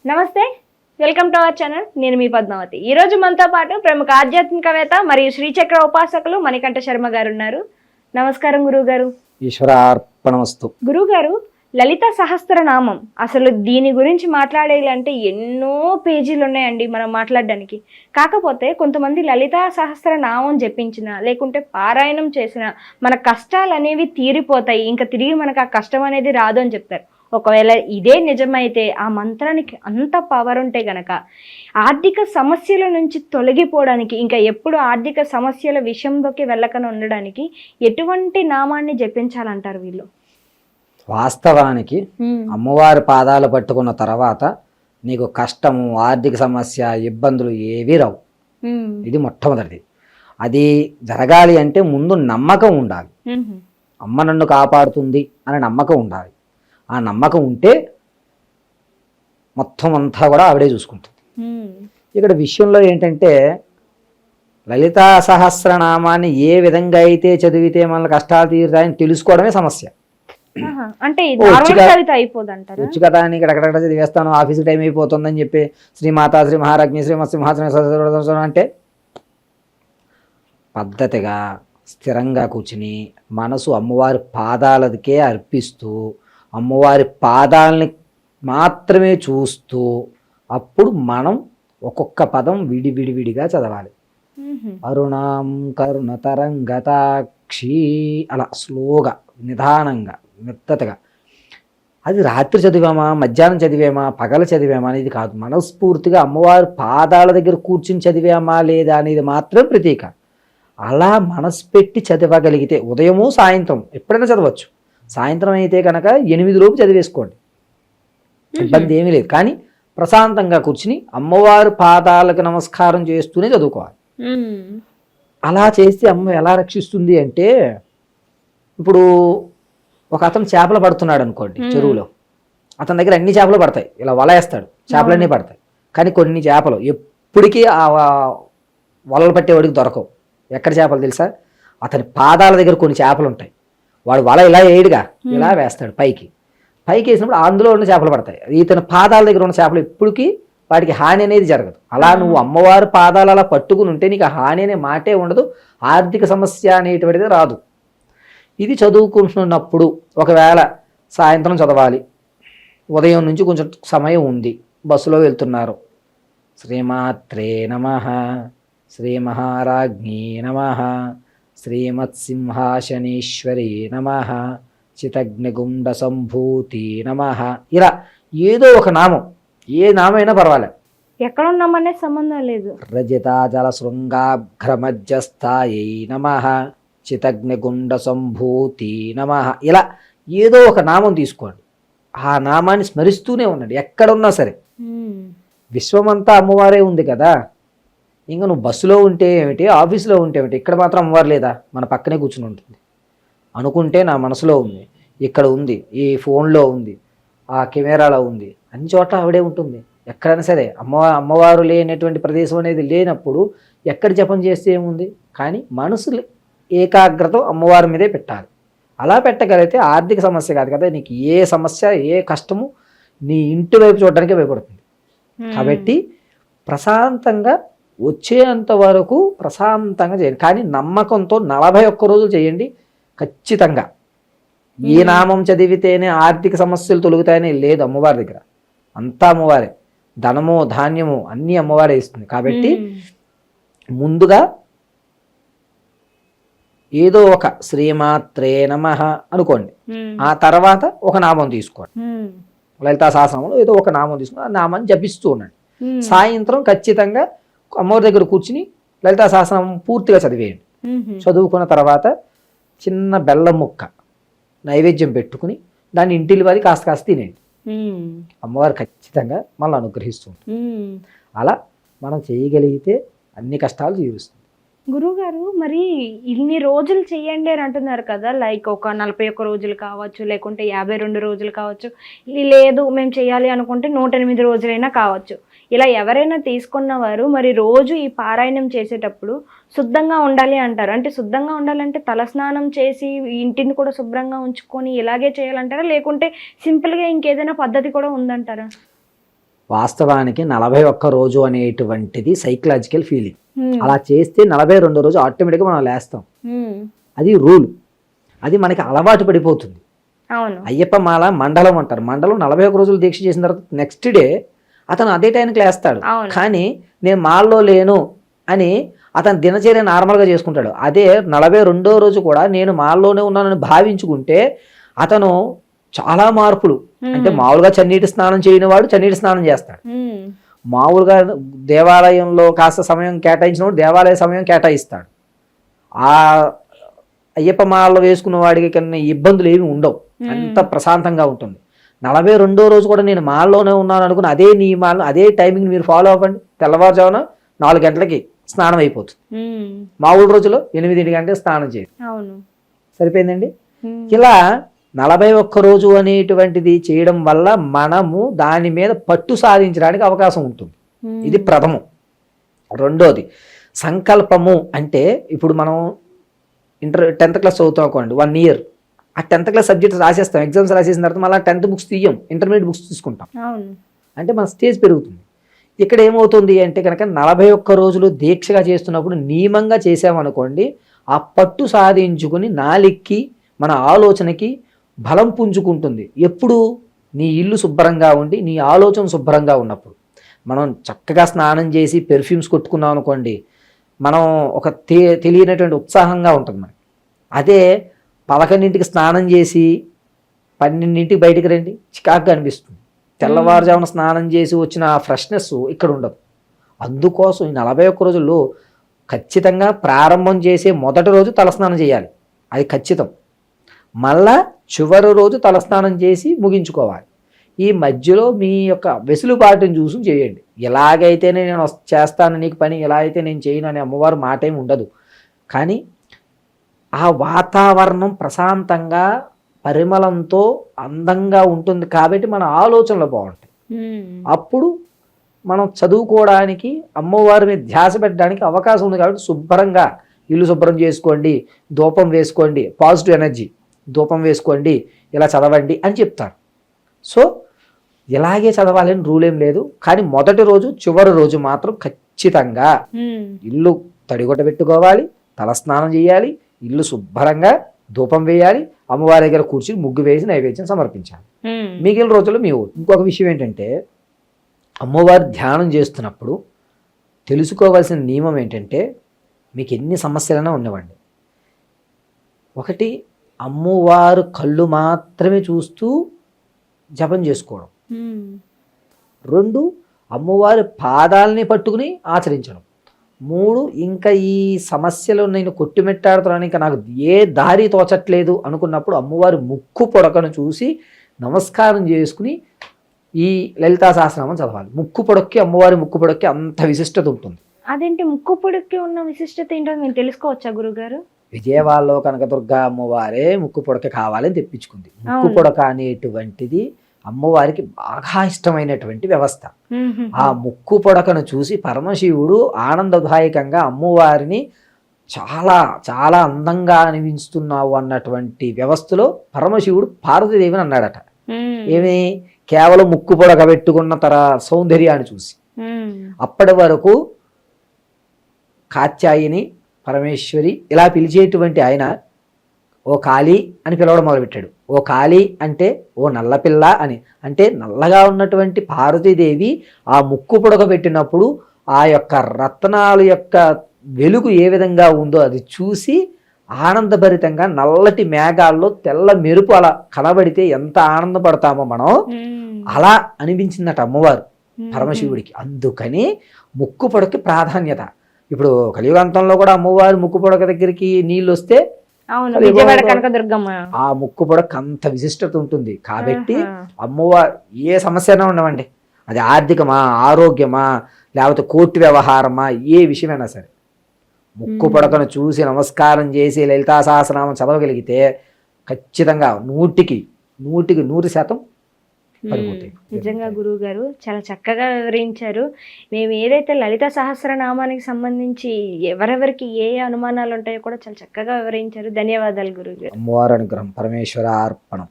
నమస్తే, welcome to our channel. నేను మీ పద్మావతి. ఈ రోజు మనతో పాటు ప్రముఖ ఆధ్యాత్మికవేత్త మరియు శ్రీచక్ర ఉపాసకులు మణికంఠ శర్మ గారు ఉన్నారు. నమస్కారం గురువు గారు. ఈశ్వరార్పణమస్తు. గురువు గారు, లలిత సహస్రనామం అసలు దీని గురించి మాట్లాడేది అంటే ఎన్నో పేజీలు ఉన్నాయండి మనం మాట్లాడడానికి. కాకపోతే కొంతమంది లలిత సహస్రనామం జపించిన లేకుంటే పారాయణం చేసిన మన కష్టాలు అనేవి తీరిపోతాయి, ఇంకా తిరిగి మనకు ఆ కష్టం అనేది రాదు అని చెప్తారు. ఒకవేళ ఇదే నిజమైతే ఆ మంత్రానికి అంత పవర్ ఉంటే గనక ఆర్థిక సమస్యల నుంచి తొలగిపోవడానికి, ఇంకా ఎప్పుడు ఆర్థిక సమస్యల విషయంలోకి వెళ్ళకుండా ఉండడానికి ఎటువంటి నామాన్ని జపించాలంటారు వీళ్ళు? వాస్తవానికి అమ్మవారి పాదాలు పట్టుకున్న తర్వాత నీకు కష్టము, ఆర్థిక సమస్య, ఇబ్బందులు ఏవీ రావు. ఇది మొట్టమొదటిది. అది జరగాలి అంటే ముందు నమ్మకం ఉండాలి. అమ్మ నన్ను కాపాడుతుంది అనే నమ్మకం ఉండాలి. ఆ నమ్మకం ఉంటే మొత్తం అంతా కూడా ఆవిడే చూసుకుంటుంది. ఇక్కడ విషయంలో ఏంటంటే లలితా సహస్రనామాన్ని ఏ విధంగా అయితే చదివితే మన కష్టాలు తీరుతాయని తెలుసుకోవడమే సమస్య. అంటే వచ్చు కదా అని ఇక్కడెక్కడ చదివేస్తాను, ఆఫీస్ టైం అయిపోతుందని చెప్పి శ్రీమాత శ్రీ మహారాజ్ఞి శ్రీమత్సింహాసన అంటే పద్ధతిగా స్థిరంగా కూర్చుని మనసు అమ్మవారి పాదాలకే అర్పిస్తూ అమ్మవారి పాదాలని మాత్రమే చూస్తూ అప్పుడు మనం ఒక్కొక్క పదం విడివిడివిడిగా చదవాలి. అరుణాం కరుణ తరంగతాక్షి అలా స్లోగా, నిదానంగా, మెత్తగా. అది రాత్రి చదివామా, మధ్యాహ్నం చదివామా, పగల చదివామా అనేది కాదు. మనస్ఫూర్తిగా అమ్మవారి పాదాల దగ్గర కూర్చుని చదివామా లేదా అనేది మాత్రం ప్రతీక. అలా మనసు పెట్టి చదవగలిగితే ఉదయము సాయంత్రం ఎప్పుడైనా చదవచ్చు. సాయంత్రం అయితే కనుక 8 లోపు చదివేసుకోండి, ఇబ్బంది ఏమీ లేదు. కానీ ప్రశాంతంగా కూర్చుని అమ్మవారి పాదాలకు నమస్కారం చేస్తూనే చదువుకోవాలి. అలా చేస్తే అమ్మ ఎలా రక్షిస్తుంది అంటే, ఇప్పుడు ఒక అతను చేపలు పడుతున్నాడు అనుకోండి చెరువులో, అతని దగ్గర అన్ని చేపలు పడతాయి, ఇలా వల వేస్తాడు, చేపలన్నీ పడతాయి. కానీ కొన్ని చేపలు ఎప్పటికీ ఆ వలలు పట్టేవాడికి దొరకవు. ఎక్కడ చేపలు తెలుసా? అతని పాదాల దగ్గర కొన్ని చేపలు ఉంటాయి. వాడు వల ఇలా వేయడుగా, ఇలా వేస్తాడు పైకి వేసినప్పుడు అందులో ఉన్న చేపలు పడతాయి. ఇతని పాదాల దగ్గర ఉన్న చేపలు ఎప్పటికీ వాటికి హాని అనేది జరగదు. అలా నువ్వు అమ్మవారి పాదాలు అలా పట్టుకుని ఉంటే నీకు హాని అనే మాటే ఉండదు, ఆర్థిక సమస్య అనేటువంటిది రాదు. ఇది చదువుకుంటున్నప్పుడు ఒకవేళ సాయంత్రం చదవాలి, ఉదయం నుంచి కొంచెం సమయం ఉంది, బస్సులో వెళ్తున్నారు, శ్రీమాత్రే నమః, శ్రీ మహారాజ్ఞీ నమః, శ్రీమత్సింహాసనేశ్వరీ నమః, చితగ్నిగుండ సంభూతి నమః, ఇలా ఏదో ఒక నామం, ఏ నామైనా పర్వాలేదు, ఎక్కడ ఉన్నామనే సంబంధం లేదు. రజితాజల శృంగాఘ్రమధ్యస్థాయై నమః, చితగ్నిగుండ సంభూతి నమః, ఇలా ఏదో ఒక నామం తీసుకోండి. ఆ నామాన్ని స్మరిస్తూనే ఉండండి ఎక్కడున్నా సరే. విశ్వమంతా అమ్మవారే ఉంది కదా, ఇంకా నువ్వు బస్సులో ఉంటే ఏమిటి, ఆఫీసులో ఉంటే ఏమిటి, ఇక్కడ మాత్రం అమ్మవారు లేదా? మన పక్కనే కూర్చుని ఉంటుంది. అనుకుంటే నా మనసులో ఉంది, ఇక్కడ ఉంది, ఈ ఫోన్లో ఉంది, ఆ కెమెరాలో ఉంది, అన్ని చోట్ల ఆవిడే ఉంటుంది. ఎక్కడైనా సరే అమ్మవారు లేనటువంటి ప్రదేశం అనేది లేనప్పుడు ఎక్కడ జపం చేస్తే ఏముంది? కానీ మనసు ఏకాగ్రత అమ్మవారి మీదే పెట్టాలి. అలా పెట్టగలిగితే ఆర్థిక సమస్య కాదు కదా, నీకు ఏ సమస్య, ఏ కష్టము నీ ఇంటి వైపు చూడడానికే భయపడుతుంది. కాబట్టి ప్రశాంతంగా వచ్చేంత వరకు ప్రశాంతంగా చేయండి. కానీ నమ్మకంతో 41 రోజులు చేయండి ఖచ్చితంగా. ఏ నామం చదివితేనే ఆర్థిక సమస్యలు తొలుగుతాయని లేదు అమ్మవారి దగ్గర. అంతా అమ్మవారే, ధనము ధాన్యము అన్నీ అమ్మవారే ఇస్తుంది. కాబట్టి ముందుగా ఏదో ఒక శ్రీమాత్రే నమః అనుకోండి, ఆ తర్వాత ఒక నామం తీసుకోండి. లలితా సహస్రనామంలో ఏదో ఒక నామం తీసుకుని ఆ నామాన్ని జపిస్తూ ఉండండి. సాయంత్రం ఖచ్చితంగా అమ్మవారి దగ్గర కూర్చుని లలితా సహస్రనామం పూర్తిగా చదివేయండి. చదువుకున్న తర్వాత చిన్న బెల్లం ముక్క నైవేద్యం పెట్టుకుని దాన్ని ఇంటిలి వారి కాస్త కాస్త తినేయండి. అమ్మవారు ఖచ్చితంగా మనల్ని అనుగ్రహిస్తుంది. అలా మనం చేయగలిగితే అన్ని కష్టాలు తీరుస్తుంది. గురువుగారు, మరి ఇన్ని రోజులు చెయ్యండి అని అంటున్నారు కదా, లైక్ ఒక 41 రోజులు కావచ్చు, లేకుంటే 52 రోజులు కావచ్చు, లేదు మేము చేయాలి అనుకుంటే 108 రోజులైనా కావచ్చు. ఇలా ఎవరైనా తీసుకున్న వారు మరి రోజు ఈ పారాయణం చేసేటప్పుడు శుద్ధంగా ఉండాలి అంటారు. అంటే శుద్ధంగా ఉండాలంటే తలస్నానం చేసి ఇంటిని కూడా శుభ్రంగా ఉంచుకొని ఇలాగే చేయాలంటారా, లేకుంటే సింపుల్గా ఇంకేదైనా పద్ధతి కూడా ఉందంటారా? వాస్తవానికి 41 రోజు అనేటువంటిది సైకలాజికల్ ఫీలింగ్. అలా చేస్తే 42వ రోజు ఆటోమేటిక్గా మనం లేస్తాం. అది రూల్. అది మనకి అలవాటు పడిపోతుంది. అవును. అయ్యప్ప మాల మండలం అంటారు. మండలం 41 రోజులు దీక్ష చేసిన తర్వాత నెక్స్ట్ డే అతను అదే టైంకి లేస్తాడు. కానీ నేను మాల్లో లేను అని అతను దినచర్య నార్మల్గా చేసుకుంటాడు. అదే 42వ రోజు కూడా నేను మాల్లోనే ఉన్నానని భావించుకుంటే అతను చాలా మార్పులు, అంటే మామూలుగా చన్నీటి స్నానం చేయని వాడు చన్నీటి స్నానం చేస్తాడు. మామూలుగా దేవాలయంలో కాస్త సమయం కేటాయించినప్పుడు దేవాలయ సమయం కేటాయిస్తాడు. ఆ అయ్యప్ప మాలలో వేసుకున్న వాడికి కన్నా ఇబ్బందులు ఏమి ఉండవు, అంత ప్రశాంతంగా ఉంటుంది. 42వ రోజు కూడా నేను మాల్లోనే ఉన్నాను అనుకుని అదే నియమాలను అదే టైమింగ్ మీరు ఫాలో అవ్వండి. తెల్లవారుజామున 4 గంటలకి స్నానం అయిపోతుంది. మామూలు రోజులో 8 గంటలకు స్నానం చేయండి, సరిపోయిందండి. ఇలా 41 రోజు అనేటువంటిది చేయడం వల్ల మనము దాని మీద పట్టు సాధించడానికి అవకాశం ఉంటుంది. ఇది ప్రథమం. రెండోది సంకల్పము. అంటే ఇప్పుడు మనం 10th క్లాస్ చదువుతాం అనుకోండి, 1 year ఆ 10th క్లాస్ సబ్జెక్ట్స్ రాసేస్తాం. ఎగ్జామ్స్ రాసేసిన తర్వాత మళ్ళీ 10th బుక్స్ తీయం, ఇంటర్మీడియట్ బుక్స్ తీసుకుంటాం. అంటే మన స్టేజ్ పెరుగుతుంది. ఇక్కడ ఏమవుతుంది అంటే కనుక 41 రోజులు దీక్షగా చేస్తున్నప్పుడు నియమంగా చేసామనుకోండి, ఆ పట్టు సాధించుకుని నాలిక్కి మన ఆలోచనకి బలం పుంజుకుంటుంది. ఎప్పుడు నీ ఇల్లు శుభ్రంగా ఉండి నీ ఆలోచన శుభ్రంగా ఉన్నప్పుడు. మనం చక్కగా స్నానం చేసి పెర్ఫ్యూమ్స్ కొట్టుకున్నాం అనుకోండి, మనం ఒక తెలియనటువంటి ఉత్సాహంగా ఉంటుంది మనకి. అదే 11ంటికి స్నానం చేసి 12ంటికి బయటికి రండి, చికాకుగా అనిపిస్తుంది. తెల్లవారుజామున స్నానం చేసి వచ్చిన ఆ ఫ్రెష్నెస్ ఇక్కడ ఉండదు. అందుకోసం ఈ 41 రోజుల్లో ఖచ్చితంగా ప్రారంభం చేసే మొదటి రోజు తలస్నానం చేయాలి, అది ఖచ్చితం. మళ్ళా చివరి రోజు తలస్నానం చేసి ముగించుకోవాలి. ఈ మధ్యలో మీ యొక్క వెసులుబాటుని చూసి చేయండి. ఎలాగైతేనే నేను చేస్తాను నీకు పని, ఎలా అయితే నేను చేయను అనే అమ్మవారు మాట ఏమి ఉండదు. కానీ ఆ వాతావరణం ప్రశాంతంగా పరిమళంతో అందంగా ఉంటుంది కాబట్టి మన ఆలోచనలు బాగుంటాయి. అప్పుడు మనం చదువుకోవడానికి అమ్మవారి మీద ధ్యాస పెట్టడానికి అవకాశం ఉంది. కాబట్టి శుభ్రంగా ఇల్లు శుభ్రం చేసుకోండి, ధూపం వేసుకోండి, పాజిటివ్ ఎనర్జీ ధూపం వేసుకోండి, ఇలా చదవండి అని చెప్తారు. సో ఇలాగే చదవాలని రూల్ ఏం లేదు. కానీ మొదటి రోజు చివరి రోజు మాత్రం ఖచ్చితంగా ఇల్లు తడిగొట్ట పెట్టుకోవాలి, తలస్నానం చేయాలి, ఇల్లు శుభ్రంగా ధూపం వేయాలి, అమ్మవారి దగ్గర కూర్చుని ముగ్గు వేసి నైవేద్యం సమర్పించాలి. మిగిలిన రోజులు మీ ఊరు. ఇంకొక విషయం ఏంటంటే, అమ్మవారి ధ్యానం చేస్తున్నప్పుడు తెలుసుకోవాల్సిన నియమం ఏంటంటే, మీకు ఎన్ని సమస్యలైనా ఉన్నవండి, ఒకటి అమ్మవారు కళ్ళు మాత్రమే చూస్తూ జపం చేసుకోవడం, 2 అమ్మవారి పాదాలని పట్టుకుని ఆచరించడం, 3 ఇంకా ఈ సమస్యలు నేను కొట్టిమెట్టాడుతున్నాను, ఇంకా నాకు ఏ దారి తోచట్లేదు అనుకున్నప్పుడు అమ్మవారి ముక్కు పొడకను చూసి నమస్కారం చేసుకుని ఈ లలితా సహస్రనామం చదవాలి. ముక్కు పొడక్కి, అమ్మవారి ముక్కు పొడక్కి అంత విశిష్టత ఉంటుంది. అదేంటి ముక్కు పొడక్కి ఉన్న విశిష్టత ఏంటో మేము తెలుసుకోవచ్చా గురుగారు? విజయవాడలో కనకదుర్గ అమ్మవారే ముక్కు పొడక కావాలని తెప్పించుకుంది. ముక్కు పొడక అనేటువంటిది అమ్మవారికి బాగా ఇష్టమైనటువంటి వ్యవస్థ. ఆ ముక్కు పొడకను చూసి పరమశివుడు ఆనందదాయకంగా అమ్మవారిని చాలా చాలా అందంగా అనిపిస్తున్నావు అన్నటువంటి వ్యవస్థలో పరమశివుడు పార్వతీదేవిని అన్నాడట. ఏమి కేవలం ముక్కు పొడక పెట్టుకున్న సౌందర్యాన్ని చూసి. అప్పటి వరకు కాత్యాయిని, పరమేశ్వరి ఇలా పిలిచేటువంటి ఆయన ఓ కాళీ అని పిలవడం మొదలుపెట్టాడు. ఓ కాళీ అంటే ఓ నల్లపిల్ల అని. అంటే నల్లగా ఉన్నటువంటి పార్వతీదేవి ఆ ముక్కు పొడక పెట్టినప్పుడు ఆ యొక్క రత్నాల యొక్క వెలుగు ఏ విధంగా ఉందో అది చూసి ఆనందభరితంగా నల్లటి మేఘాల్లో తెల్ల మెరుపు అలా కనబడితే ఎంత ఆనందపడతామో మనం, అలా అనిపించిందట అమ్మవారు పరమశివుడికి. అందుకని ముక్కు పొడకి ప్రాధాన్యత. ఇప్పుడు కలియుగాంతంలో కూడా అమ్మవారి ముక్కు పొడక దగ్గరికి నీళ్ళు వస్తే ఆ ముక్కు పొడక అంత విశిష్టత ఉంటుంది. కాబట్టి అమ్మవారు ఏ సమస్యనా ఉండవండి, అది ఆర్థికమా, ఆరోగ్యమా, లేకపోతే కోర్టు వ్యవహారమా, ఏ విషయమైనా సరే ముక్కు పొడకను చూసి నమస్కారం చేసి లలితా సహస్రనామం చదవగలిగితే ఖచ్చితంగా 100కి 100% నిజంగా గురువు గారు చాలా చక్కగా వివరించారు. మేము ఏదైతే లలిత సహస్రనామానికి సంబంధించి ఎవరెవరికి ఏ అనుమానాలు ఉంటాయో కూడా చాలా చక్కగా వివరించారు. ధన్యవాదాలు గురువు గారు. అమ్మవారి అనుగ్రహం, పరమేశ్వర అర్పణం.